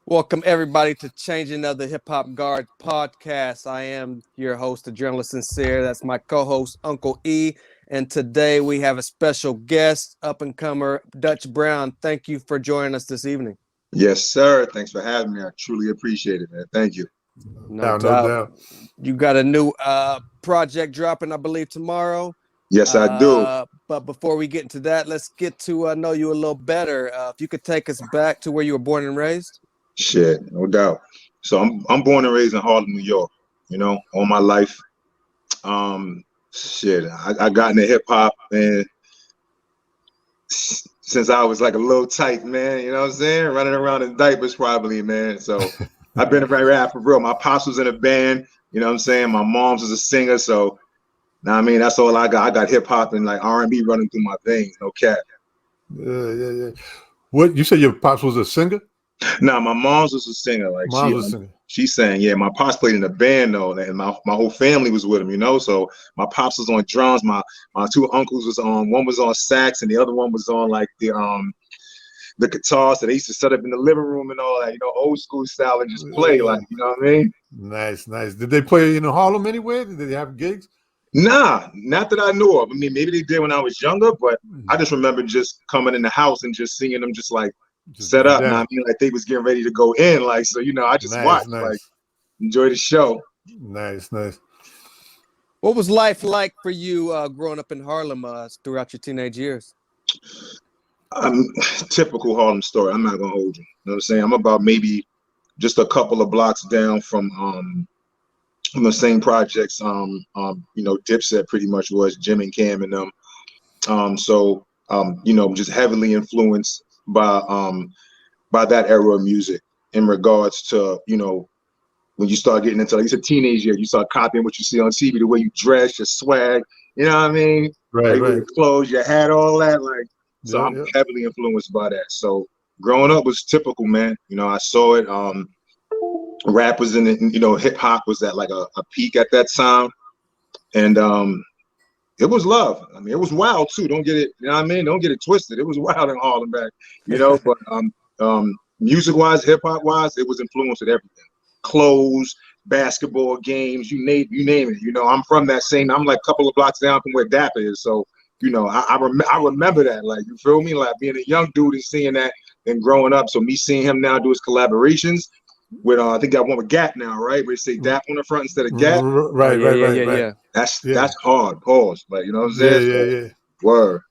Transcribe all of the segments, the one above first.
Welcome everybody to Changing of the Hip Hop Guard podcast. I am your host, the journalist Sincere. That's my co-host, Uncle E. And today we have a special guest, up-and-comer Dutch Brown. Thank you for joining us this evening. Yes, sir. Thanks for having me. I truly appreciate it, man. Thank you. No doubt. You got a new project dropping, I believe, tomorrow. Yes, I do. But before we get into that, let's get to know you a little better. If you could take us back to where you were born and raised. Shit, no doubt. So I'm born and raised in Harlem, New York. You know, all my life. I got into hip hop, man, since I was like a little tight, man. You know what I'm saying? Running around in diapers, probably, man. So I've been around rap for real. My pops was in a band. You know what I'm saying? My mom's was a singer. So, I mean, that's all I got. I got hip hop and like R&B running through my veins. No cap. Yeah. What you said? Your pops was a singer? No, my mom's was a singer. Like she sang. Yeah, my pops played in a band though, and my whole family was with him. You know, so my pops was on drums. My two uncles was on. One was on sax, and the other one was on like the guitar. So they used to set up in the living room and all that. You know, old school style and just play. Like, you know what I mean? Nice. Did they play in Harlem anywhere? Did they have gigs? Nah, not that I know of. I mean, maybe they did when I was younger, but I just remember just coming in the house and just seeing them just like set up. And I mean, like they was getting ready to go in. Like, so, you know, I just watched, like, enjoy the show. Nice. What was life like for you growing up in Harlem throughout your teenage years? Typical Harlem story. I'm not gonna hold you. You know what I'm saying? I'm about maybe just a couple of blocks down from the same projects. You know, Dipset pretty much was, Jim and Cam and them. You know, just heavily influenced by that era of music in regards to, you know, when you start getting into, like you said, teenage year, you start copying what you see on TV, the way you dress, your swag, you know what I mean? Right. Your clothes, your hat, all that. Like, so I'm heavily influenced by that. So growing up was typical, man. You know, I saw it. Rap was in it, you know, hip hop was at like a peak at that time. And it was love. I mean, it was wild too. Don't get it, you know what I mean? Don't get it twisted. It was wild in Harlem back, you know, but music wise, hip hop wise, it was influenced with everything. Clothes, basketball games, you name it. You know, I'm from that same, I'm like a couple of blocks down from where Dapper is. So, you know, I remember that, like, you feel me? Like being a young dude and seeing that and growing up. So me seeing him now do his collaborations with I think that one with Gap now, right? Where they say Dap on the front instead of Gap. Right. That's hard. Pause. Like, you know what I'm saying? Yeah. Word.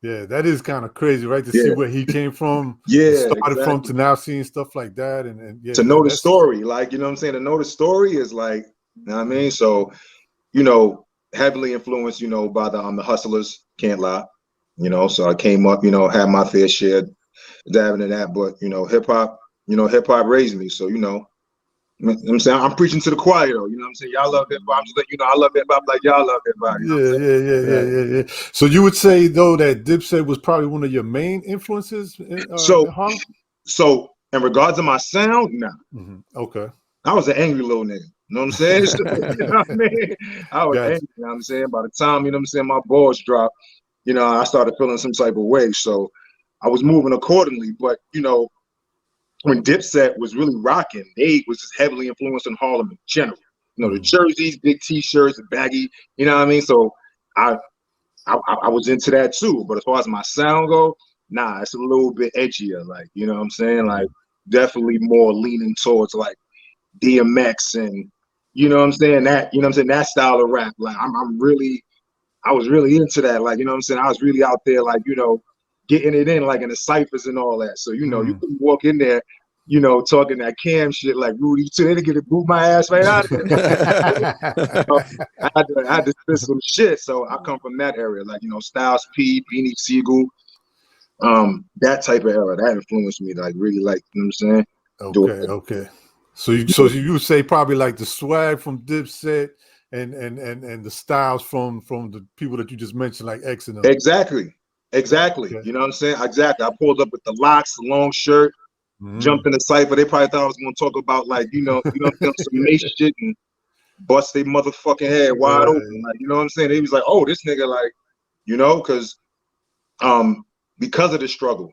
Yeah, that is kind of crazy, right? To see where he came from, started from, to now seeing stuff like that, and to know the story, like, you know what I'm saying? To know the story is like, you know what I mean? So, you know, heavily influenced, you know, by the Hustlers, can't lie, you know. So I came up, you know, had my fair share, diving in that, but you know, hip hop raised me. So, you know what I'm saying? I'm preaching to the choir, though. You know what I'm saying? Y'all love hip hop. I'm just like, you know, I love hip hop like y'all love hip hop. Yeah. So you would say though that Dipset was probably one of your main influences in Harlem? So in regards to my sound, nah. Okay. I was an angry little nigga. You know what I'm saying? You know what I mean? I was angry. You know what I'm saying? By the time, you know what I'm saying, my balls dropped, you know, I started feeling some type of way. So I was moving accordingly. But, you know, when Dipset was really rocking, they was just heavily influenced in Harlem in general. You know, the jerseys, big T-shirts, baggy. You know what I mean? So I was into that too. But as far as my sound go, nah, it's a little bit edgier. Like, you know what I'm saying? Like, definitely more leaning towards like DMX and, you know what I'm saying? That, you know what I'm saying? That style of rap. Like, I was really into that. Like, you know what I'm saying? I was really out there, like, you know, getting it in, like in the Cyphers and all that. So, you know, you couldn't walk in there, you know, talking that Cam shit like Rudy too. They get to boot my ass right out of there. I had to spit some shit. So I come from that area, like, you know, Styles P, Beanie Siegel, that type of era. That influenced me, like, really, like, you know what I'm saying? Okay. So you would say probably like the swag from Dipset and the styles from the people that you just mentioned, like X and them. Exactly. Okay. You know what I'm saying? Exactly. I pulled up with the locks, the long shirt, jumped in the Cypher. They probably thought I was going to talk about, like, you know, some Mace shit and bust their motherfucking head wide open. Like, you know what I'm saying? They was like, oh, this nigga, like, you know, because of the struggle,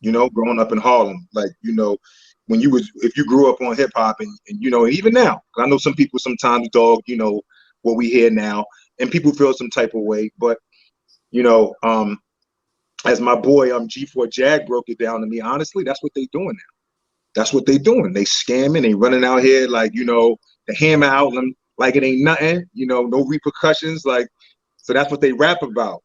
you know, growing up in Harlem, like, you know, if you grew up on hip hop and you know, and even now, I know some people sometimes dog, you know, what we hear now, and people feel some type of way, but you know, as my boy G4 Jag broke it down to me, honestly, that's what they doing now. That's what they doing. They scamming, they running out here like, you know, the hammer out them like it ain't nothing, you know, no repercussions, like, so that's what they rap about.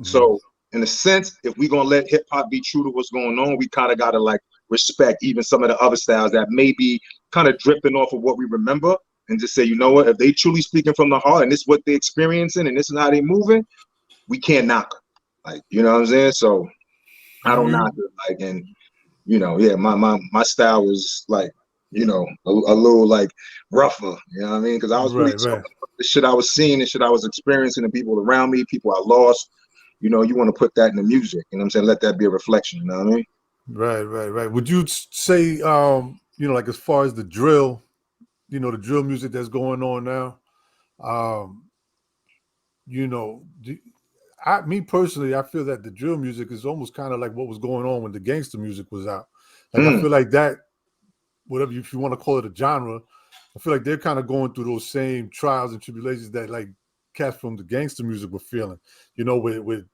So in a sense, if we gonna let hip hop be true to what's going on, we kind of gotta like respect even some of the other styles that may be kind of dripping off of what we remember, and just say, you know what, if they truly speaking from the heart and this is what they're experiencing and this is how they moving, we can't knock them. Like, you know what I'm saying? So I don't knock it. Like, and you know, yeah, my style was like, you know, a little like rougher, you know what I mean? Because I was really talking about the shit I was seeing and shit I was experiencing, the people around me, people I lost. You know, you want to put that in the music, you know what I'm saying? Let that be a reflection, you know what I mean? Right. Would you say, you know, like as far as the drill, you know, the drill music that's going on now, you know, me personally, I feel that the drill music is almost kind of like what was going on when the gangster music was out. Like, I feel like that, whatever, if you want to call it a genre, I feel like they're kind of going through those same trials and tribulations that like cats from the gangster music were feeling, you know, with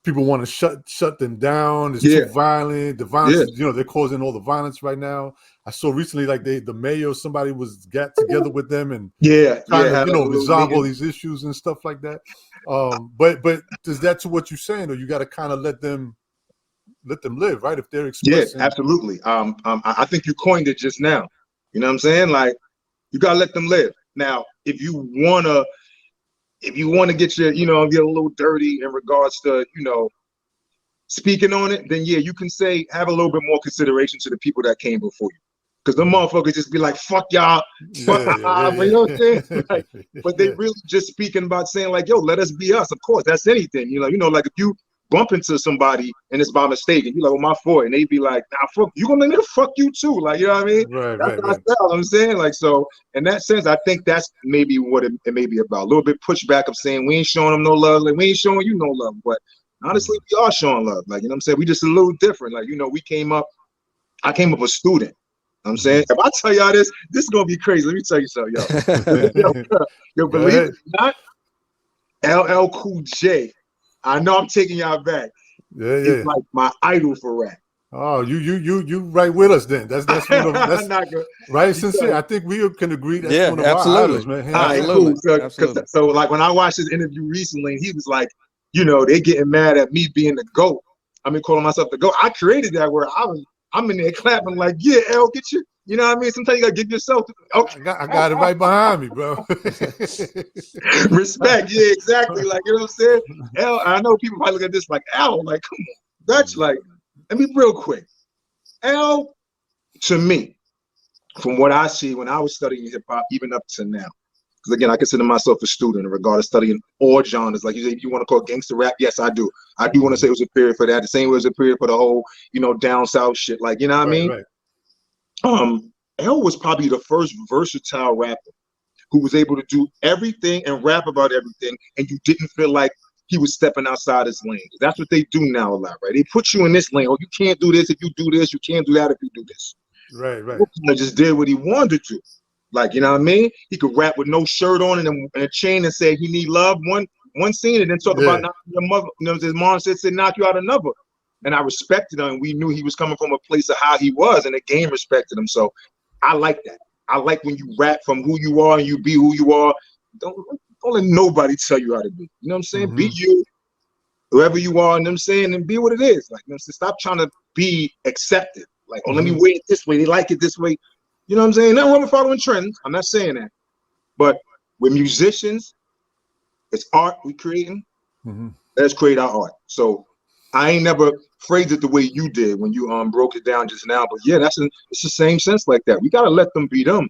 people want to shut them down. It's too violent. The violence, you know, they're causing all the violence right now. I saw recently, like the mayor or somebody got together with them and trying to, you know, resolve all these issues and stuff like that. But is that to what you're saying, or you got to kind of let them live, right? If they're expressing. Yeah, absolutely. I think you coined it just now. You know what I'm saying? Like, you gotta let them live. Now, if you wanna get your, you know, get a little dirty in regards to, you know, speaking on it, then yeah, you can say have a little bit more consideration to the people that came before you. Because the motherfuckers just be like, fuck y'all. But you know what I'm saying? Like, but they really just speaking about saying like, yo, let us be us. Of course, that's anything. You know, like if you bump into somebody and it's by mistake and you're like, well, my fault, and they be like, nah, fuck, you gonna nigga fuck you too. Like, you know what I mean? That's my style, I'm saying. Like, so in that sense, I think that's maybe what it may be about. A little bit pushback of saying we ain't showing them no love, like we ain't showing you no love. But honestly, we are showing love. Like, you know what I'm saying? We just a little different. Like, you know, I came up a student. I'm saying, if I tell y'all this is gonna be crazy. Let me tell you something, yo, believe it or not, LL Cool J. I know I'm taking y'all back. It's like my idol for rap. Oh, you right with us then. That's one of that's right. Sincere. I think we can agree that's one of our idols, man. Absolutely. So like when I watched his interview recently, he was like, you know, they getting mad at me being the GOAT. I mean, calling myself the GOAT. I created that word. I'm in there clapping like, yeah, L, get you. You know what I mean? Sometimes you gotta give yourself. Okay. I got it right behind me, bro. Respect, yeah, exactly. Like, you know what I'm saying? L, I know people might look at this like, L, like, come on, Dutch. Like, let me real quick. L, to me, from what I see when I was studying hip hop, even up to now, because again, I consider myself a student in regard to studying all genres. Like you say, if you want to call gangster rap, yes, I do. I do want to say it was a period for that. The same way it was a period for the whole, you know, down south shit. Like, you know what I mean? Right. L was probably the first versatile rapper who was able to do everything and rap about everything, and you didn't feel like he was stepping outside his lane. That's what they do now a lot, right? They put you in this lane. Oh, you can't do this if you do this. You can't do that if you do this. Right. He just did what he wanted to. Like, you know what I mean? He could rap with no shirt on and a chain and say he need love one scene, and then talk about knocking your mother. You know, his mom said knock you out another. And I respected him, and we knew he was coming from a place of how he was, and the game respected him. So I like that. I like when you rap from who you are and you be who you are. Don't let nobody tell you how to be. You know what I'm saying? Be you, whoever you are, you know what I'm saying, and be what it is. Like, you know what I'm saying? Stop trying to be accepted. Like, oh, let me wear it this way. They like it this way. You know what I'm saying? Nothing wrong with following trends. I'm not saying that. But with musicians, it's art we creating. Let's create our art. So I ain't never phrased it the way you did when you broke it down just now. But yeah, it's the same sense like that. We gotta let them be them.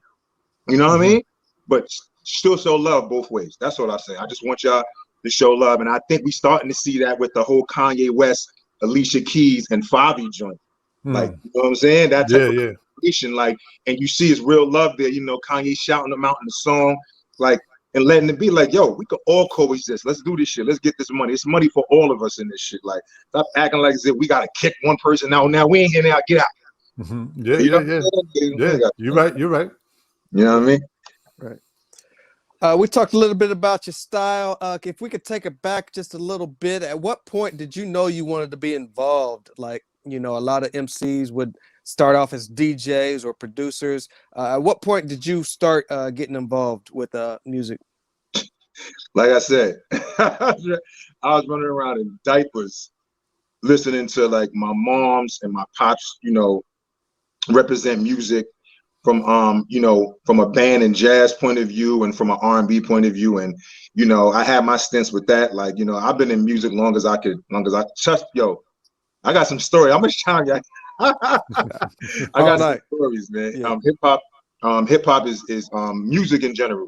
You know what I mean? But still show love both ways. That's what I say. I just want y'all to show love. And I think we starting to see that with the whole Kanye West, Alicia Keys, and Favi joint. Like, you know what I'm saying? That type of creation, like, and you see his real love there, you know, Kanye shouting them out in the song, like, and letting it be like, yo, we could all coexist. Let's do this shit. Let's get this money. It's money for all of us in this shit. Like, stop acting like as if we gotta kick one person out. Now we ain't getting out. Get out. Yeah, You know yeah, what I'm saying? yeah. You're right. You're right. You know what I mean? Right. We talked a little bit about your style. If we could take it back just a little bit, at what point did you know you wanted to be involved? Like, you know, a lot of MCs would start off as DJs or producers. At what point did you start getting involved with music? Like I said, I was running around in diapers, listening to like my mom's and my pops, you know, represent music from you know, from a band and jazz point of view and from an R&B point of view. And you know, I had my stints with that. Like, you know, I've been in music long as I trust. Yo, I got some story. How much time you I got some stories, man. Yeah. Hip hop is music in general.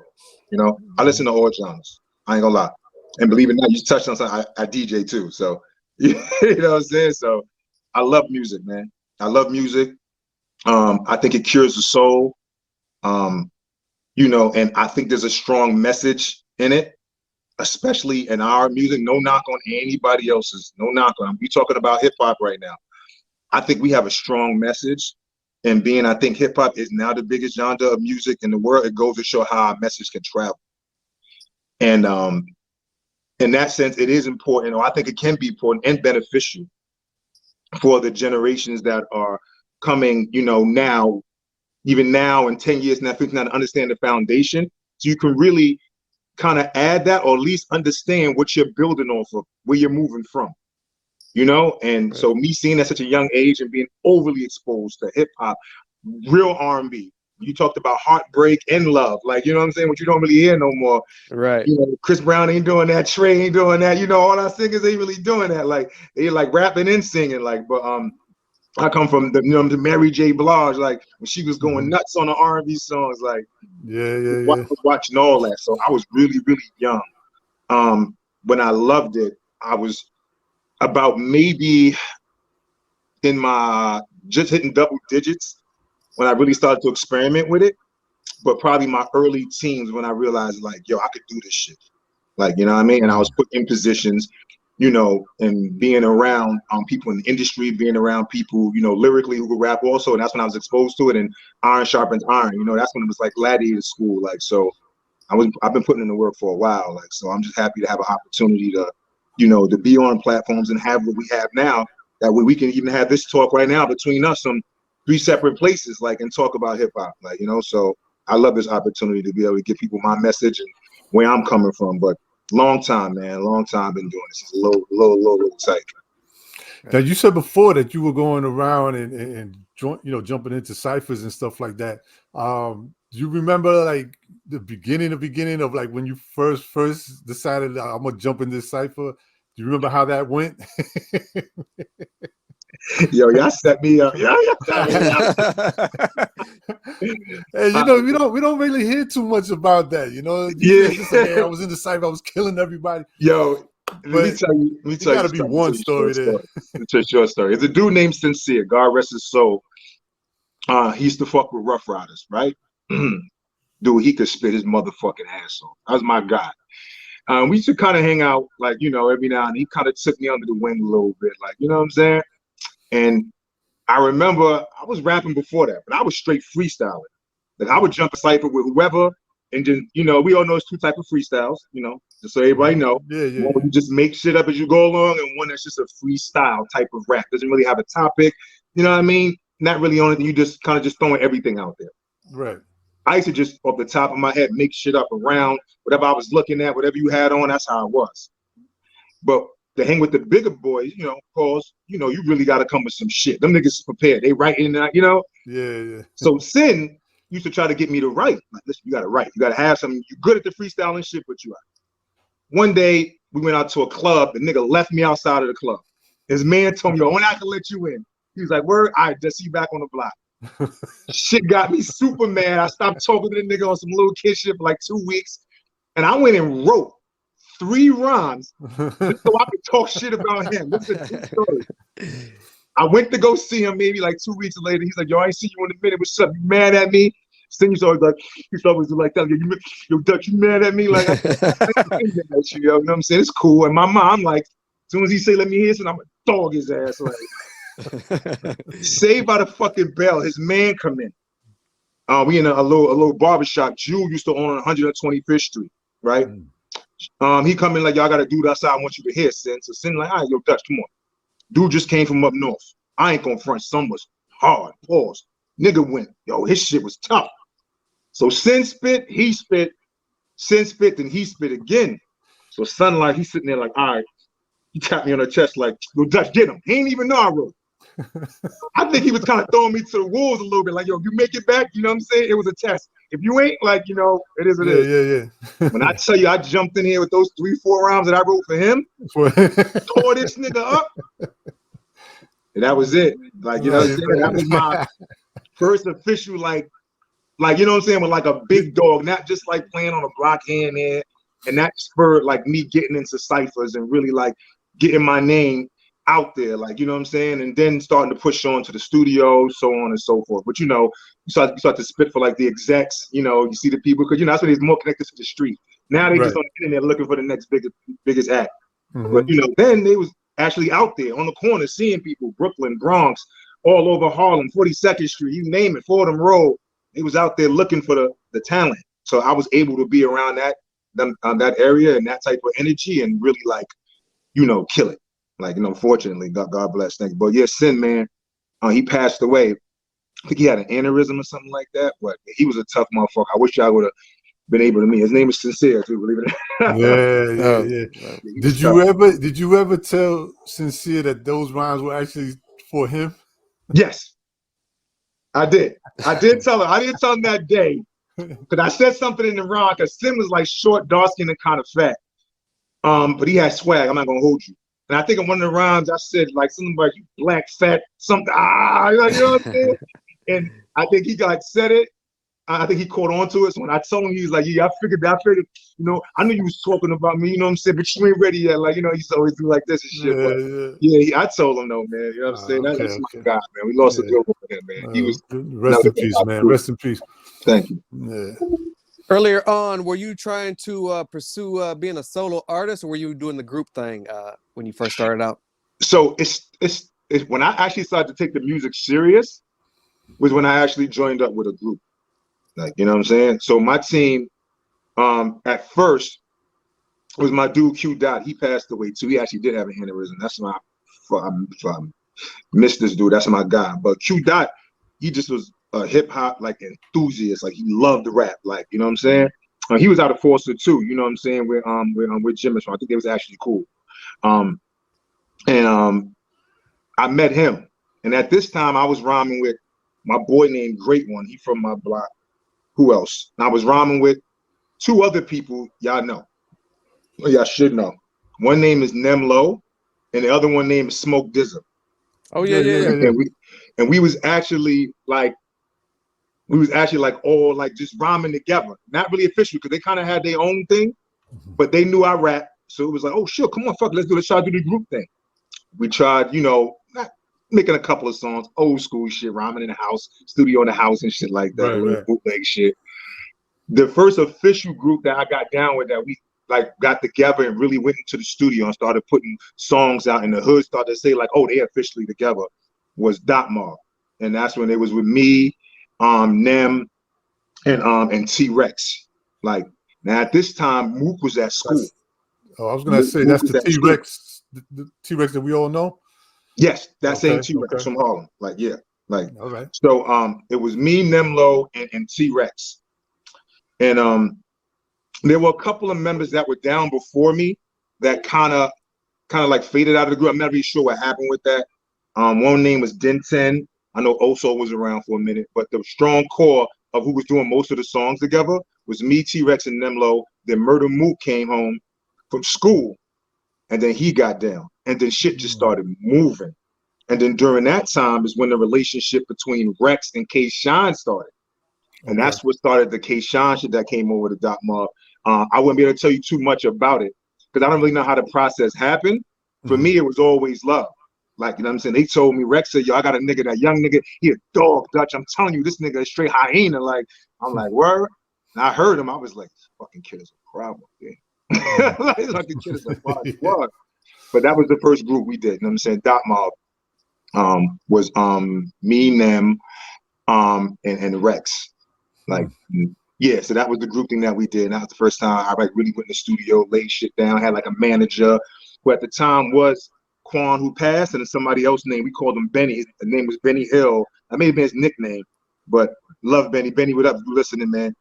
You know, I listen to all genres. I ain't gonna lie. And believe it or not, you touched on something. I DJ too. So you know what I'm saying? So I love music, man. I love music. I think it cures the soul. You know, and I think there's a strong message in it, especially in our music. No knock on anybody else's. No knock on. We talking about hip hop right now. I think we have a strong message. And being, I think hip hop is now the biggest genre of music in the world. It goes to show how our message can travel. And in that sense, it is important, or I think it can be important and beneficial for the generations that are coming, you know, now, even now in 10 years now, 15 now, to understand the foundation. So you can really kind of add that, or at least understand what you're building off of, where you're moving from, you know? And so me seeing at such a young age and being overly exposed to hip hop, real R&B. You talked about heartbreak and love, like, you know what I'm saying? What you don't really hear no more. Right. You know, Chris Brown ain't doing that. Trey ain't doing that. You know, all our singers ain't really doing that. Like, they like rapping and singing. Like, but I come from the, you know, the Mary J. Blige, like when she was going nuts on the R&B songs, like Yeah. I was watching all that. So I was really, really young. When I loved it, I was about maybe in my just hitting double digits when I really started to experiment with it. But probably my early teens when I realized, like, yo, I could do this shit. Like, you know what I mean? And I was put in positions, you know, and being around people in the industry, being around people, you know, lyrically who could rap also. And that's when I was exposed to it. And iron sharpens iron, you know, that's when it was like gladiator school. Like, so I've been putting in the work for a while. Like, so I'm just happy to have an opportunity to, you know, to be on platforms and have what we have now. That way we can even have this talk right now between us from 3 separate places, like, and talk about hip hop, like, you know. So I love this opportunity to be able to give people my message and where I'm coming from. But long time, man, long time been doing this. It's a little tight. Now you said before that you were going around and you know, jumping into ciphers and stuff like that. Do you remember like the beginning of like when you first decided I'm gonna jump in this cipher? Do you remember how that went? Yo, y'all set me up. Y'all set me up. Hey, you know, we don't really hear too much about that. You know, Yeah. just like, hey, I was in the cipher, I was killing everybody. Yo, let me tell you. Gotta be one story there. It's a short story. It's a dude named Sincere. God rest his soul. He used to fuck with Rough Riders, right? Dude, he could spit his motherfucking ass off. That was my guy. We used to kind of hang out, like, you know, every now and then. He kind of took me under the wing a little bit, like, you know what I'm saying? And I remember I was rapping before that, but I was straight freestyling. Like, I would jump a cipher with whoever, and just, you know, we all know it's 2 types of freestyles, you know, just so everybody know. Yeah. One where you just make shit up as you go along, and one that's just a freestyle type of rap. Doesn't really have a topic, you know what I mean? Not really on it. You just kind of just throwing everything out there. Right. I used to just, off the top of my head, make shit up around whatever I was looking at, whatever you had on, that's how it was. But to hang with the bigger boys, you know, cause, you know, you really got to come with some shit. Them niggas prepared. They writing, you know? Yeah. So Sin used to try to get me to write. Like, listen, you got to write. You got to have something. You're good at the freestyling shit, but you are. One day, we went out to a club. The nigga left me outside of the club. His man told me, yo, when I can let you in. He was like, word, all right, just see you back on the block. Shit got me super mad. I stopped talking to the nigga on some little kid shit for like 2 weeks. And I went and wrote 3 rhymes just so I could talk shit about him. This is a true story. I went to go see him maybe like 2 weeks later. He's like, yo, I ain't see you in a minute. What's up? You mad at me? Then he's always like, that. Yo, Dutch, you mad at me? Like, I ain't mad at you, yo. You know what I'm saying? It's cool. And my mom, like, as soon as he say, let me hear something, I'm gonna dog his ass. Like, Saved by the fucking Bell. His man come in. We in a little barbershop. Jew used to own on 125th Street, right? He come in like, y'all got a dude outside. I want you to hear, Sin. So Sin like, all right, yo, Dutch, come on. Dude just came from up north. I ain't gonna front. Some was hard. Pause. Nigga went. Yo, his shit was tough. So Sin spit, he spit. Sin spit, and he spit again. So Son like, he's sitting there like, all right. He tapped me on the chest like, yo, Dutch, get him. He ain't even know I wrote. I think he was kind of throwing me to the wolves a little bit. Like, yo, you make it back, you know what I'm saying? It was a test. If you ain't, like, you know, it is what it is. Yeah. When I tell you I jumped in here with those 3-4 rhymes that I wrote for him, tore this nigga up, and that was it. Like, you know what I'm saying? That was my first official, like, you know what I'm saying, with like a big dog, not just like playing on a block hand there. And that spurred like me getting into Cyphers and really like getting my name out there, like, you know what I'm saying? And then starting to push on to the studio, so on and so forth. But, you know, you start to spit for like the execs, you know, you see the people, because, you know, that's when he's more connected to the street. Now they just on the internet looking for the next biggest act. But, you know, then they was actually out there on the corner seeing people, Brooklyn, Bronx, all over Harlem, 42nd Street, you name it, Fordham Road. They was out there looking for the talent. So I was able to be around that area and that type of energy and really like, you know, kill it. Like, you know, fortunately, God bless, thank you. But yeah, Sin, man, he passed away. I think he had an aneurysm or something like that, but he was a tough motherfucker. I wish I would have been able to meet. His name is Sincere, too, believe it or not. Yeah. Did you ever tell Sincere that those rhymes were actually for him? Yes, I did. I did tell him. I didn't tell him that day because I said something in the rhyme because Sin was like short, dark-skinned, and kind of fat. But he had swag. I'm not gonna hold you. And I think in one of the rhymes I said like something like you black fat something. You know what I'm saying? And I think he got said it. I think he caught on to it. So when I told him, he was like, yeah, I figured, you know, I knew you was talking about me, you know what I'm saying? But you ain't ready yet. Like, you know, he's always do like this and shit. I told him though, man. You know what I'm saying? That's my guy, man. We lost a good one for him, man. He was rest in peace, man. Rest in peace. Thank you. Yeah. Earlier on, were you trying to pursue being a solo artist, or were you doing the group thing when you first started out? So it's when I actually started to take the music serious was when I actually joined up with a group. Like, you know what I'm saying? So my team, at first, was my dude Q Dot. He passed away too. He actually did have an aneurysm. That's my, if I missed this dude, that's my guy. But Q Dot, he just was a hip hop like enthusiast. Like he loved the rap. Like, you know what I'm saying? He was out of Forster too. You know what I'm saying? With Jim. So I think they was actually cool. I met him, and at this time I was rhyming with my boy named Great One. He from my block. Who else? And I was rhyming with two other people y'all know. Y'all should know. One name is Nemlo, and the other one name is Smoke Dizzle. Oh yeah. And we was actually like all like just rhyming together. Not really official because they kind of had their own thing, but they knew I rap. So it was like, oh shit, come on, fuck, let's try to do the group thing. We tried, you know, making a couple of songs, old school shit, rhyming in the house, studio in the house and shit like that, little bootleg shit. The first official group that I got down with that we like got together and really went into the studio and started putting songs out in the hood, started to say like, oh, they officially together, was Dot Mob. And that's when it was with me, Nem, and T-Rex. Like, now at this time, Mook was at school. I was gonna say that's the T-Rex, the T-Rex that we all know. Yes, that same T-Rex from Harlem. Like, yeah, like. All right. So it was me, Nemlo, and T-Rex, and there were a couple of members that were down before me that kind of like faded out of the group. I'm not really sure what happened with that. One name was Dinten. I know Oso was around for a minute, but the strong core of who was doing most of the songs together was me, T-Rex, and Nemlo. Then Murder Mook came home from school, and then he got down, and then shit just started moving. And then during that time is when the relationship between Rex and K-Shine started. And that's what started the K-Shine shit that came over to Dot Mob. I wouldn't be able to tell you too much about it because I don't really know how the process happened. For me, it was always love. Like, you know what I'm saying? They told me, Rex said, yo, I got a nigga, that young nigga, he a dog, Dutch. I'm telling you, this nigga is straight hyena. Like, I'm like, word? And I heard him. I was like, this fucking kid is a problem. Yeah. Like, this fucking kid is a problem. But that was the first group we did. You know what I'm saying? Dot Mob. was me, them, and Rex. Like, yeah, so that was the group thing that we did. And that was the first time I like really went in the studio, laid shit down, had like a manager who at the time was Quan, who passed, and then somebody else named, we called him Benny. His name was Benny Hill. That may have been his nickname, but love Benny. Benny, what up? You listening, man?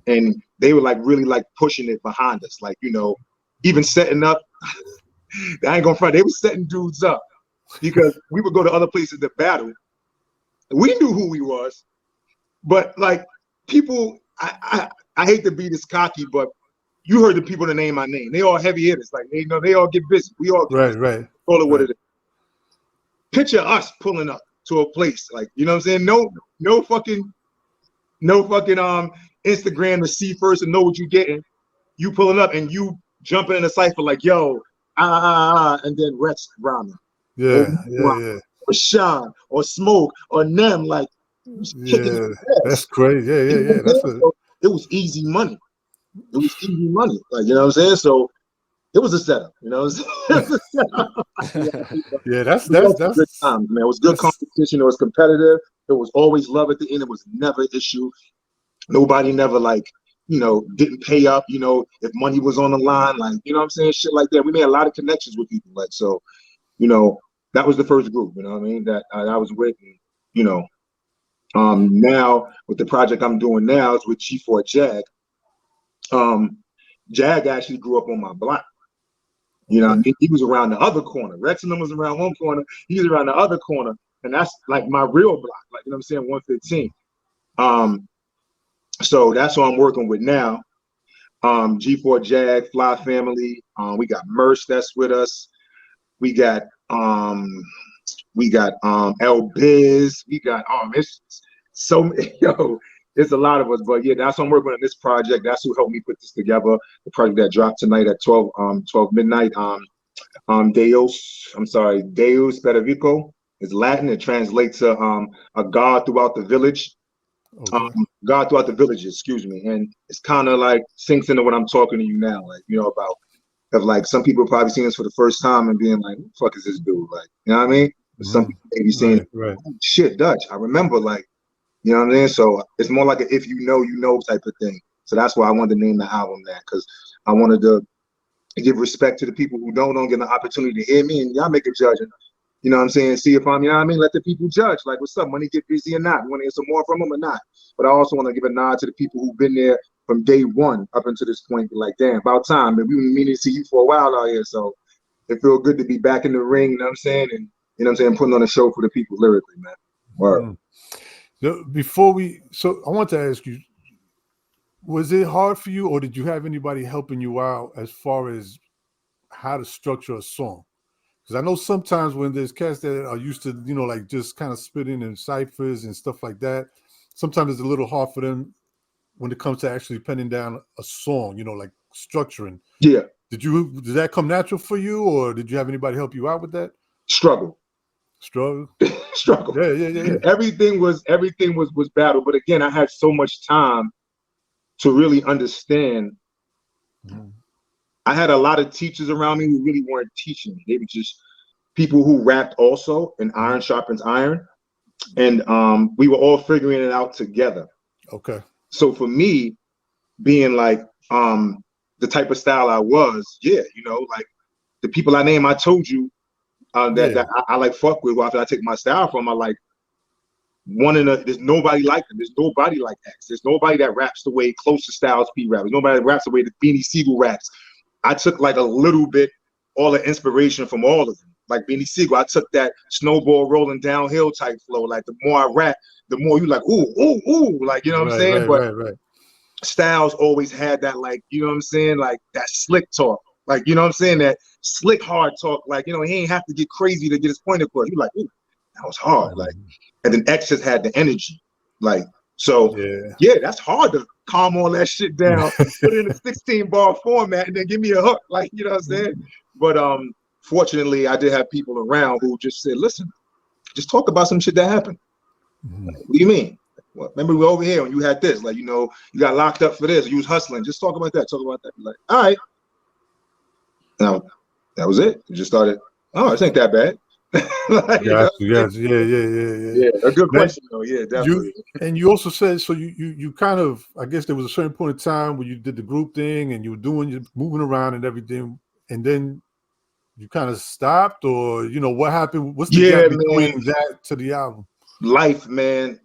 And they were like really like pushing it behind us, like, you know, even setting up. I ain't gonna front. They were setting dudes up because we would go to other places to battle. We knew who he was, but like people, I hate to be this cocky, but you heard the people that name my name. They all heavy hitters. Like, they know they all get busy. We all get busy. Right. Call it what it is. Picture us pulling up to a place, like, you know what I'm saying? No fucking Instagram to see first and know what you're getting. You pulling up and you jumping in a cypher like, yo, and then Rex rhyming. Yeah. Or Sean or Smoke or Nem, like, Yeah, that's crazy. Yeah. It was easy money. It was easy money. Like, you know what I'm saying? So it was a setup, you know. Yeah, that's good times, man. It was good competition. It was competitive. There was always love at the end. It was never an issue. Nobody never like, you know, didn't pay up, you know, if money was on the line, like, you know what I'm saying? Shit like that. We made a lot of connections with people. Like, so, you know, that was the first group, you know what I mean? That I was with, and, you know, now with the project I'm doing now is with G4 Jag. Jag actually grew up on my block. You know, he was around the other corner. Rex and them was around one corner. He was around the other corner. And that's like my real block, like, you know what I'm saying, 115. So that's what I'm working with now. G4 Jag, Fly Family. We got Merce that's with us. We got L Biz. We got it's so yo, it's a lot of us. But yeah, that's what I'm working on this project. That's who helped me put this together. The project that dropped tonight at 12 midnight. Deus per Vico is Latin. It translates to a God throughout the village. God throughout the villages, excuse me. And it's kind of like sinks into what I'm talking to you now, like, you know, about of like some people probably seeing this for the first time and being like, who the fuck is this dude? Like, you know what I mean? Some people maybe saying, right. Oh, shit, Dutch. I remember, like, you know what I mean? So it's more like a if you know type of thing. So that's why I wanted to name the album that, because I wanted to give respect to the people who don't get an opportunity to hear me, and y'all make a judgment. You know what I'm saying? See if I'm, you know what I mean? Let the people judge. Like, what's up? Money get busy or not? You want to hear some more from them or not? But I also want to give a nod to the people who've been there from day one up until this point. Like, damn, about time. And we've been meaning to see you for a while out here. So it feels good to be back in the ring, you know what I'm saying? And, you know what I'm saying, putting on a show for the people lyrically, man. Word. So I want to ask you, was it hard for you, or did you have anybody helping you out as far as how to structure a song? Because I know sometimes when there's cats that are used to, you know, like just kind of spitting in ciphers and stuff like that, sometimes it's a little hard for them when it comes to actually penning down a song, you know, like structuring. Yeah. Did that come natural for you, or did you have anybody help you out with that? Struggle. Yeah. Everything was battle. But again, I had so much time to really understand. I had a lot of teachers around me who really weren't teaching me. They were just people who rapped also, and iron sharpens iron. And we were all figuring it out together. Okay. So for me, being like the type of style I was, yeah, you know, like the people I named, I told you that I like fuck with, after I take my style from, I like there's nobody like them. There's nobody like X. There's nobody that raps the way Close to Styles P raps. There's nobody that raps the way the Beanie Siegel raps. I took like a little bit, all the inspiration from all of them. Like Beanie Siegel, I took that snowball rolling downhill type flow. Like the more I rap, the more you like, ooh, like, you know what I'm saying? Right. Styles always had that, like, you know what I'm saying? Like that slick talk. Like, you know what I'm saying? That slick hard talk. Like, you know, he ain't have to get crazy to get his point across. You like, ooh, that was hard. Like, and then X just had the energy. Like, so yeah, that's hard to calm all that shit down, put it in a 16-bar format, and then give me a hook. Like, you know what I'm saying? But fortunately, I did have people around who just said, listen, just talk about some shit that happened. Like, what do you mean? Well, remember we were over here when you had this, like, you know, you got locked up for this, you was hustling. Just talk about that. Like, all right. Now, that was it. You just started, oh, this ain't that bad. Like, you know, Yes, yeah. a good Now, question though. Yeah, definitely. you also said so you kind of, I guess there was a certain point in time where you did the group thing and you were moving around and everything, and then you kind of stopped, or what happened? What's the Yeah, gap man. between that to the album? Life, man.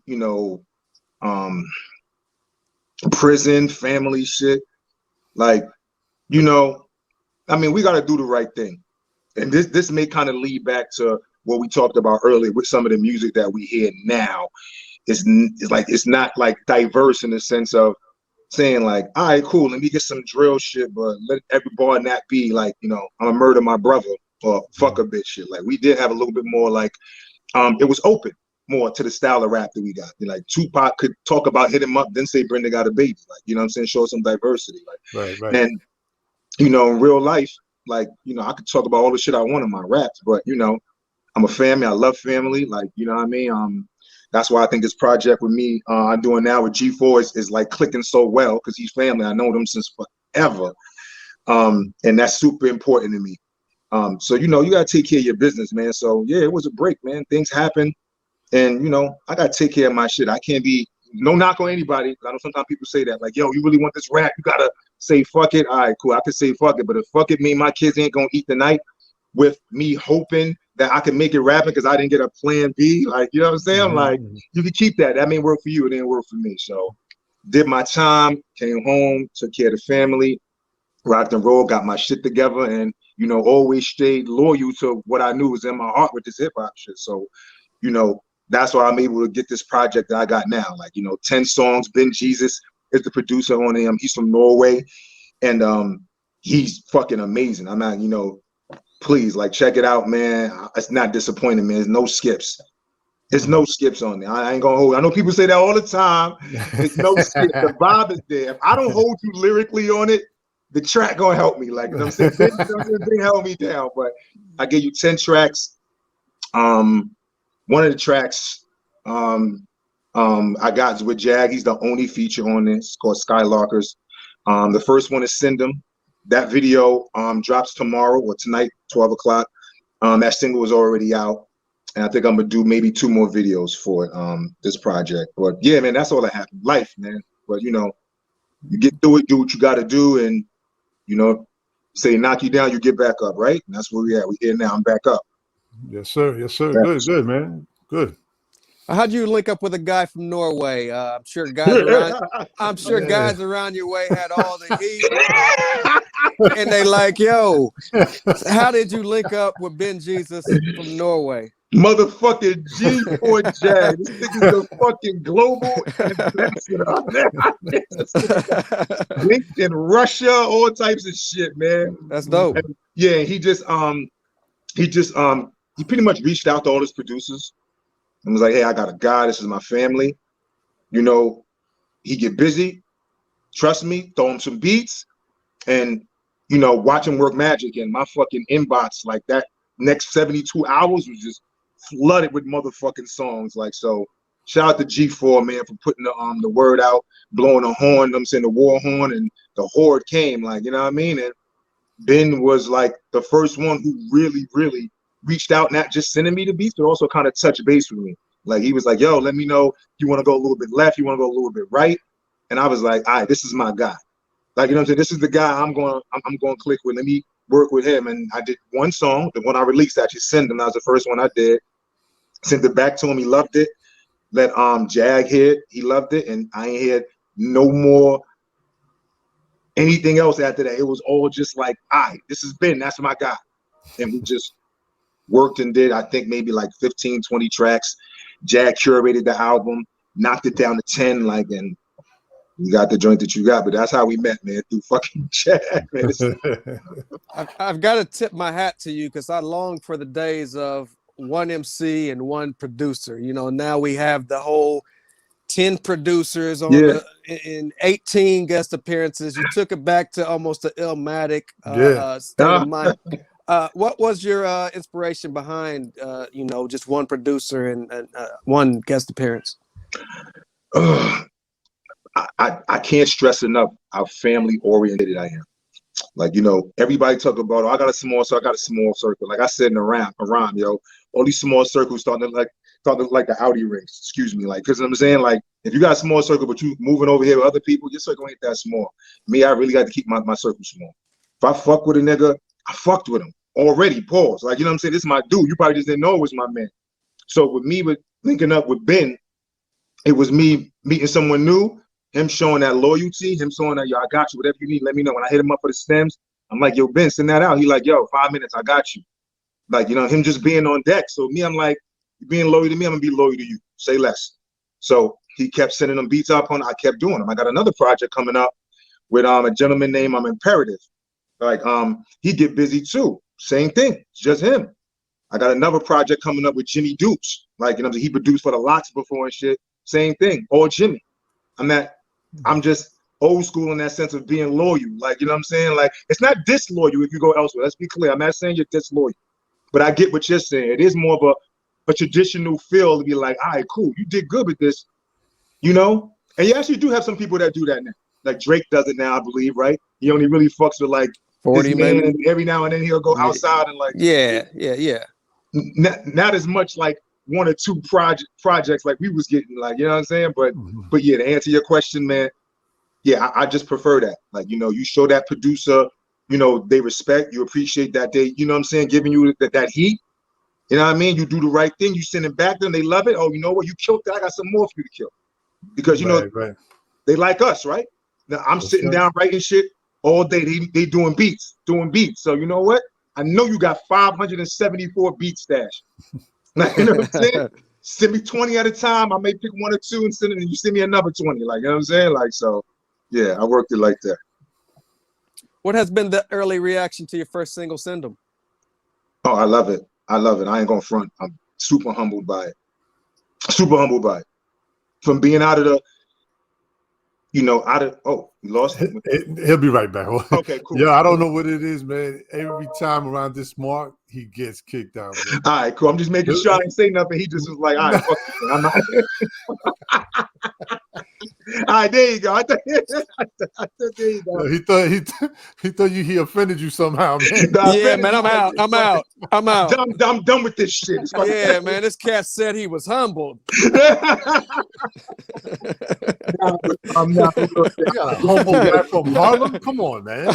Prison, family shit. Like, I mean, we got to do the right thing. And this may kind of lead back to what we talked about earlier with some of the music that we hear now. It's not like diverse in the sense of saying like, all right, cool, let me get some drill shit, but let every bar not be like, I'm gonna murder my brother or fuck a bitch shit. Like, we did have a little bit more like, it was open more to the style of rap that we got. Like, Tupac could talk about hit him up, then say Brenda got a baby. Like, you know what I'm saying? Show some diversity. Like, Right. and in real life, like, I could talk about all the shit I want in my raps, but I'm a family. I love family. Like, you know what I mean? That's why I think this project with me, I'm doing now with G4 is like clicking so well because he's family. I know them since forever. And that's super important to me. So, you got to take care of your business, man. So, yeah, it was a break, man. Things happen. And, I got to take care of my shit. I can't be, no knock on anybody. I know sometimes people say that, like, yo, you really want this rap? You got to say fuck it. All right, cool. I could say fuck it. But if fuck it mean my kids ain't going to eat tonight with me hoping that I can make it rapping because I didn't get a plan B, like, you know what I'm saying? Mm-hmm. Like, you can keep that. That may work for you. It didn't work for me. So did my time, came home, took care of the family, rocked and roll, got my shit together, and, always stayed loyal to what I knew was in my heart with this hip hop shit. So, that's why I'm able to get this project that I got now. Like, 10 songs. Ben Jesus is the producer on him. He's from Norway. And he's fucking amazing. I'm not, please, like, check it out, man. It's not disappointing, man. There's no skips. There's no skips on there. I ain't gonna hold. I know people say that all the time. There's no skips. The vibe is there. If I don't hold you lyrically on it, the track gonna help me. Like, you know what I'm saying? Big held me down. But I gave you 10 tracks. One of the tracks I got is with Jag. He's the only feature on this. It's called Skylarkers. The first one is Send 'Em. That video drops tomorrow or tonight, 12 o'clock. That single is already out. And I think I'm going to do maybe 2 more videos for this project. But yeah, man, that's all that happened. Life, man. But, you get through it, do what you got to do. And, say knock you down, you get back up, right? And that's where we at. We here now. I'm back up. Yes, sir. Yeah. Good, man. Good. How'd you link up with a guy from Norway? I'm sure guys around your way had all the heat, and they like, yo, how did you link up with Ben Jesus from Norway? Motherfucking G4 Jag. This nigga's the fucking global ambassador. Linked in Russia, all types of shit, man. That's dope. And yeah, he pretty much reached out to all his producers and was like, hey, I got a guy, this is my family. He get busy, trust me, throw him some beats, and watch him work magic. And my fucking inbox, like, that next 72 hours was just flooded with motherfucking songs. Like, so shout out to G4, man, for putting the word out, blowing the horn, I'm saying the war horn, and the horde came, like, you know what I mean? And Ben was like the first one who really, really reached out, not just sending me the beats, but also kind of touch base with me. Like, he was like, yo, let me know you want to go a little bit left, you want to go a little bit right. And I was like, all right, this is my guy. Like, you know what I'm saying? This is the guy I'm going to click with. Let me work with him. And I did one song, the one I released, actually Send Him. That was the first one I did. Sent it back to him. He loved it. Let Jag hear it. He loved it. And I ain't heard no more anything else after that. It was all just like, all right, this is Ben. That's my guy. And we just worked and did, I think, maybe like 15, 20 tracks. Jag curated the album, knocked it down to 10, like, and you got the joint that you got. But that's how we met, man, through fucking Jag, man. I've got to tip my hat to you because I long for the days of one MC and one producer. Now we have the whole 10 producers on in 18 guest appearances. You took it back to almost the Illmatic state of mind. What was your inspiration behind, just one producer and one guest appearance? I can't stress enough how family oriented I am. Like, everybody talk about, oh, I got a small circle. Like I said in a rhyme, yo, all these small circles starting to like the Audi race. Excuse me, like, because I'm saying, like, if you got a small circle but you moving over here with other people, your circle ain't that small. Me, I really got to keep my circle small. If I fuck with a nigga, I fucked with him already. Pause. Like, you know what I'm saying? This is my dude. You probably just didn't know it was my man. So with me, with linking up with Ben, it was me meeting someone new, him showing that loyalty, him showing that, yo, I got you. Whatever you need, let me know. When I hit him up for the stems, I'm like, yo, Ben, send that out. He like, yo, 5 minutes, I got you. Like, him just being on deck. So me, I'm like, you being loyal to me, I'm gonna be loyal to you. Say less. So he kept sending them beats up I kept doing them. I got another project coming up with a gentleman named Imperative. Like, he get busy too. Same thing. It's just him. I got another project coming up with Jimmy Dukes. Like, he produced for the Lots before and shit. Same thing. All Jimmy. I'm just old school in that sense of being loyal. Like, you know what I'm saying? Like, it's not disloyal if you go elsewhere. Let's be clear. I'm not saying you're disloyal. But I get what you're saying. It is more of a traditional feel to be like, all right, cool. You did good with this, And you actually do have some people that do that now. Like Drake does it now, I believe, right? He only really fucks with like 40 his man, maybe. and every now and then he'll go outside and like Yeah. Not as much like 1 or 2 projects like we was getting, like, you know what I'm saying? But yeah, to answer your question, man, yeah, I just prefer that. Like, you show that producer, they respect, you appreciate that they, you know what I'm saying, giving you that heat. You know what I mean? You do the right thing, you send it back to them, they love it. Oh, you know what? You killed that. I got some more for you to kill. Because right. They like us, right? Now I'm sitting down writing shit all day. They doing beats. So you know what? I know you got 574 beat stash. Like, you know what I'm saying? Send me 20 at a time. I may pick 1 or 2 and send it, and you send me another 20. Like, you know what I'm saying? Like, so yeah, I worked it like that. What has been the early reaction to your first single, Send 'Em? Oh, I love it. I ain't gonna front. I'm super humbled by it. From being out of the, oh, we lost him. He'll be right back. Okay, cool. Yeah, I don't know what it is, man. Every time around this mark, he gets kicked out, man. All right, cool. I'm just making sure I didn't say nothing. He just was like, all right, fuck you, man. I'm not. All right, there you go. There you go. He thought he offended you somehow, man. Yeah, man, I'm out. I'm done with this shit. Yeah, man, this cat said he was humbled. I'm not. You got a humble guy from Harlem? Come on, man.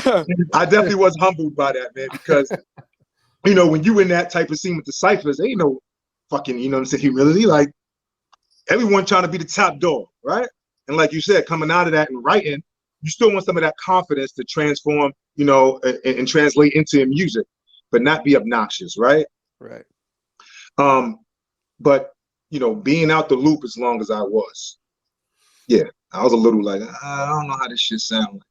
I definitely was humbled by that, man, because when you in that type of scene with the Cyphers, ain't no fucking, you know what I'm saying, humility. Like, everyone trying to be the top dog, right? And like you said, coming out of that and writing, you still want some of that confidence to transform, and translate into your music, but not be obnoxious, right? Right. But being out the loop as long as I was, yeah, I was a little like, I don't know how this shit sounds like.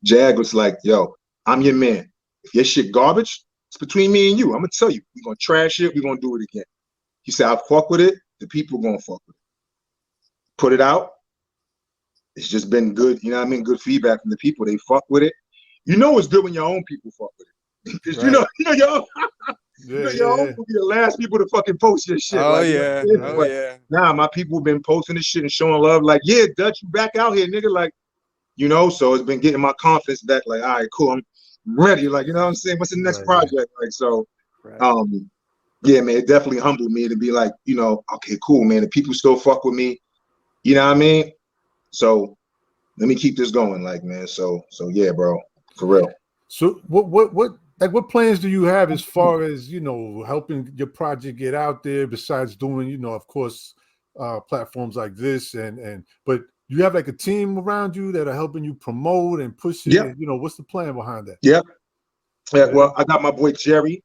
Jag was like, yo, I'm your man. If your shit garbage, it's between me and you. I'm gonna tell you, we're gonna trash it, we're gonna do it again. He said, I fuck with it, the people gonna fuck with it. Put it out. It's just been good, you know what I mean? Good feedback from the people. They fuck with it. It's good when your own people fuck with it. Because your own will be the last people to fucking post your shit. Oh, like, yeah. Yeah. Nah, my people have been posting this shit and showing love. Like, yeah, Dutch, you back out here, nigga. Like, so it's been getting my confidence back. Like, all right, cool, I'm ready. Like, you know what I'm saying? What's the next project? Like, so, yeah, man, it definitely humbled me to be like, okay, cool, man. The people still fuck with me. You know what I mean? So let me keep this going, like, man. So yeah, bro, for real. So what plans do you have as far as helping your project get out there besides doing of course platforms like this but you have like a team around you that are helping you promote and push it? Yep. What's the plan behind that? Yeah, well, I got my boy Jerry.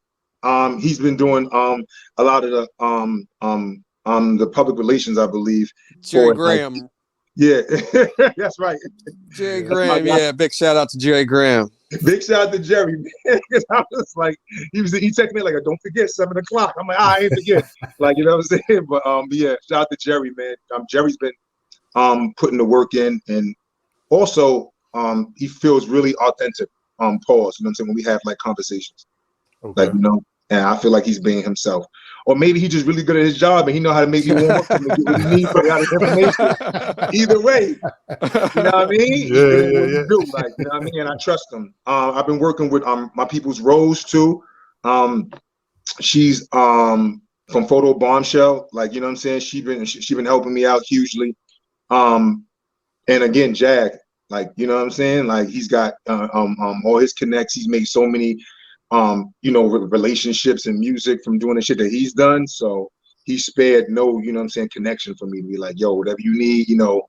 He's been doing a lot of the public relations, I believe. Jerry Graham. Yeah, that's right. Jerry Graham, yeah. Big shout out to Jerry Graham. Big shout out to Jerry, man. Because I was like, he texted me like, don't forget 7 o'clock. I'm like, I ain't forget. Like, you know what I'm saying? But yeah, shout out to Jerry, man. Jerry's been putting the work in, and also he feels really authentic. Pause. You know what I'm saying? When we have like conversations, okay. like And I feel like he's being himself. Or maybe he's just really good at his job and he know how to make me warm up to him and get what he needs for the information. Either way, you know what I mean? He's doing what he do, like, you know what I mean? And I trust him. I've been working with my people's Rose too. She's from Photo Bombshell, like, you know what I'm saying? She been helping me out hugely. And again, Jag, like, you know what I'm saying? Like, he's got all his connects. He's made so many you know, relationships and music from doing the shit that he's done. So he spared no, you know what I'm saying, connection for me to be like, yo, whatever you need, you know,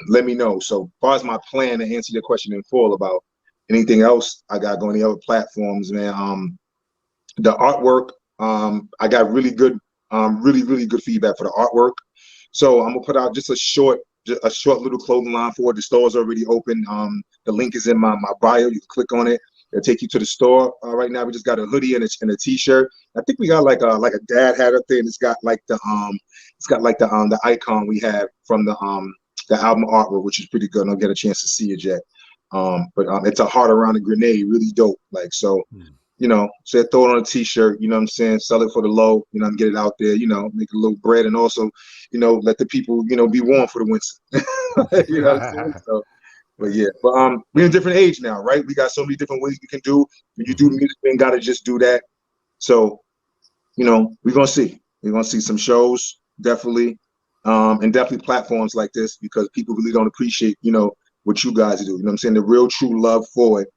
let me know. So as far as my plan to answer your question in full about anything else I got going, the other platforms, man, the artwork, I got really good feedback for the artwork. So I'm gonna put out just a short little clothing line for it. The store's already open. The link is in my bio. You can click on it. It'll take you to the store. Right now we just got a hoodie and a t-shirt. I think we got like a dad hat up there, and it's got like the icon we have from the album artwork, which is pretty good. I don't get a chance to see it yet. But it's a heart around a grenade, really dope. Like, so, you know, so throw it on a t-shirt, you know what I'm saying? Sell it for the low, you know, and get it out there, you know, make a little bread, and also, you know, let the people, you know, be warm for the winter. You know what I'm saying? So, but yeah, but we're in a different age now, right? We got so many different ways we can do. When you do music, you ain't gotta just do that. So, you know, we're gonna see. We're gonna see some shows, definitely, and definitely platforms like this, because people really don't appreciate, you know, what you guys do. You know what I'm saying? The real true love for it,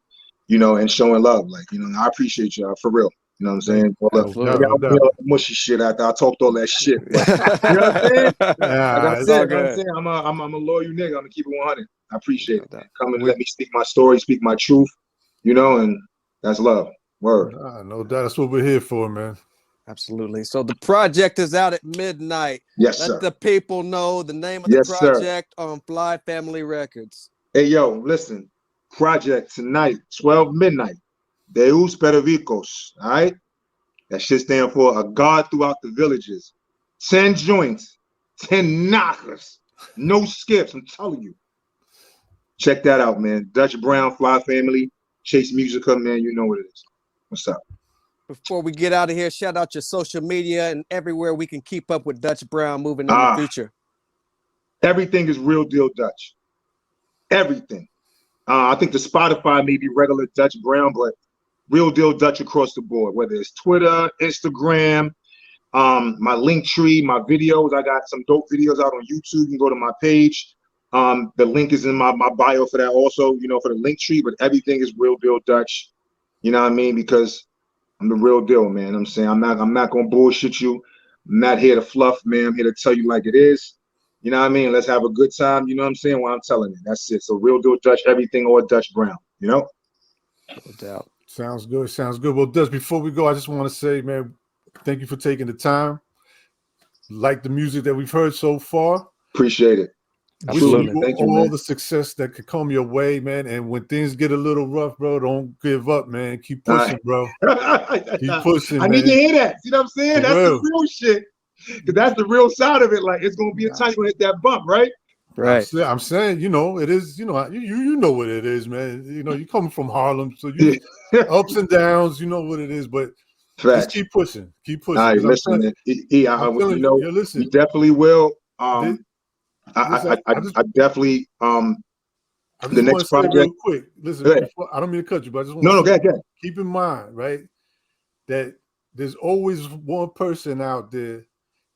you know, and showing love. Like, you know, I appreciate y'all for real. You know what I'm saying? Well, mushy shit after I talked all that shit. But, you know what I'm saying? Like I said, you know what I'm saying? I'm a loyal nigga. I'm gonna keep it 100. I appreciate it. Come and let me speak my story, speak my truth, you know, and that's love. Word. No doubt. That's what we're here for, man. Absolutely. So the project is out at midnight. Yes, Let sir. the people know the name of the project on Fly Family Records. Hey, yo, listen. Project tonight, 12 midnight. DEUS Per Vicos. All right? That shit stand for a God throughout the villages. 10 joints, 10 knockers, no skips. I'm telling you. Check that out, man. Dutch Brown, Fly Family, Chase Musica, man. You know what it is. What's up? Before we get out of here, shout out your social media and everywhere we can keep up with Dutch Brown moving in the future. Everything is Real Deal Dutch. Everything. I think the Spotify may be regular Dutch Brown, but Real Deal Dutch across the board, whether it's Twitter, Instagram, my link tree, my videos. I got some dope videos out on YouTube. You can go to my page. The link is in my bio for that also, you know, for the link tree, but everything is Real Deal Dutch. You know what I mean? Because I'm the real deal, man. I'm saying I'm not gonna bullshit you. I'm not here to fluff, man. I'm here to tell you like it is. You know what I mean? Let's have a good time. You know what I'm saying? While I'm telling it. That's it. So Real Deal Dutch, everything, or Dutch Brown, you know? No doubt. Sounds good. Sounds good. Well, Dutch, before we go, I just want to say, man, thank you for taking the time. Like the music that we've heard so far. Appreciate it. Absolutely. Thank you, all the success that could come your way, man. And when things get a little rough, bro, don't give up, man. Keep pushing, bro. Keep pushing, I need to hear that. See what I'm saying? That's the real shit. Because that's the real side of it. Like, it's going to be a time you're going to hit that bump, right? Right. I'm saying, you know, it is, you know, you know what it is, man. You know, you coming from Harlem, so you ups and downs, you know what it is, but just keep pushing. Keep pushing. All right, listen, man. You know, listen, you definitely will. I definitely the next project. Real quick. Listen, before, I don't mean to cut you, but I just want to go ahead. Keep in mind, right, that there's always one person out there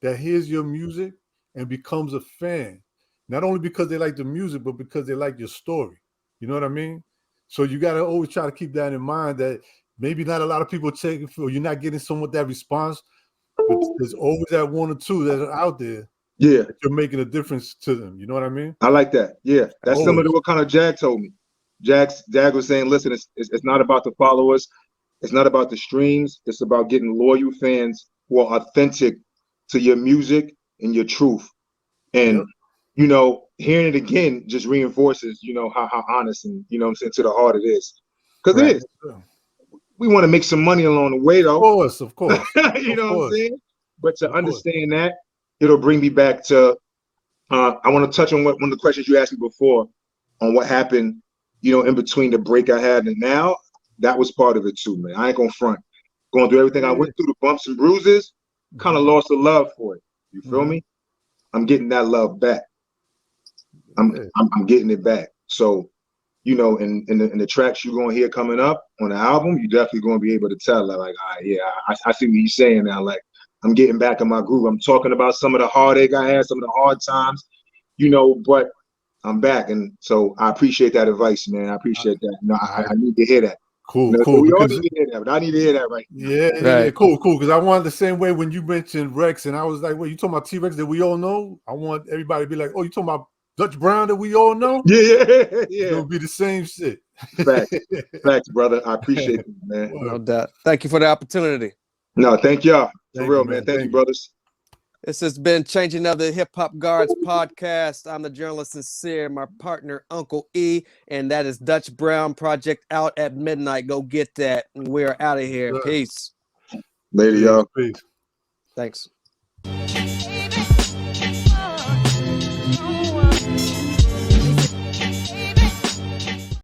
that hears your music and becomes a fan, not only because they like the music, but because they like your story. You know what I mean? So you got to always try to keep that in mind, that maybe not a lot of people take it, or you're not getting somewhat that response, but there's always that one or two that are out there. Yeah, that you're making a difference to them. You know what I mean? I like that. Yeah, that's similar to what kind of Jag told me. Jag was saying, listen, it's not about the followers, it's not about the streams. It's about getting loyal fans who are authentic to your music and your truth. And you know, hearing it again just reinforces, you know, how honest and, you know what I'm saying, to the heart it is. Because it is. We want to make some money along the way, though. Of course. You know what I'm saying? But to understand that, it'll bring me back to, I want to touch on one of the questions you asked me before on what happened, you know, in between the break I had and now. That was part of it too, man. I ain't gonna front. going through everything I went through, the bumps and bruises, kind of lost the love for it. You feel me? I'm getting that love back. I'm getting it back. So, you know, in the tracks you're gonna hear coming up on the album, you're definitely gonna be able to tell, like, yeah, I see what he's saying now. Like, I'm getting back in my groove. I'm talking about some of the heartache I had, some of the hard times, you know, but I'm back. And so I appreciate that advice, man. I appreciate that. You know, I need to hear that. Cool, you know, cool. So we all Because need to hear that, but I need to hear that right now. yeah, cool. Because I wanted the same way when you mentioned Rex, and I was like, "Wait, you talking about T-Rex that we all know?" I want everybody to be like, "Oh, you talking about Dutch Brown that we all know?" Yeah. It'll be the same shit. Facts, brother. I appreciate it, man. No doubt. Thank you for the opportunity. No, thank y'all. For real, man. man. Thank you, brothers. This has been Changing of the Hip Hop Guards podcast. I'm the journalist Sincere, my partner Uncle E, and that is Dutch Brown Project out at midnight. Go get that. And we're out of here. Peace. Later, y'all. Peace. Thanks.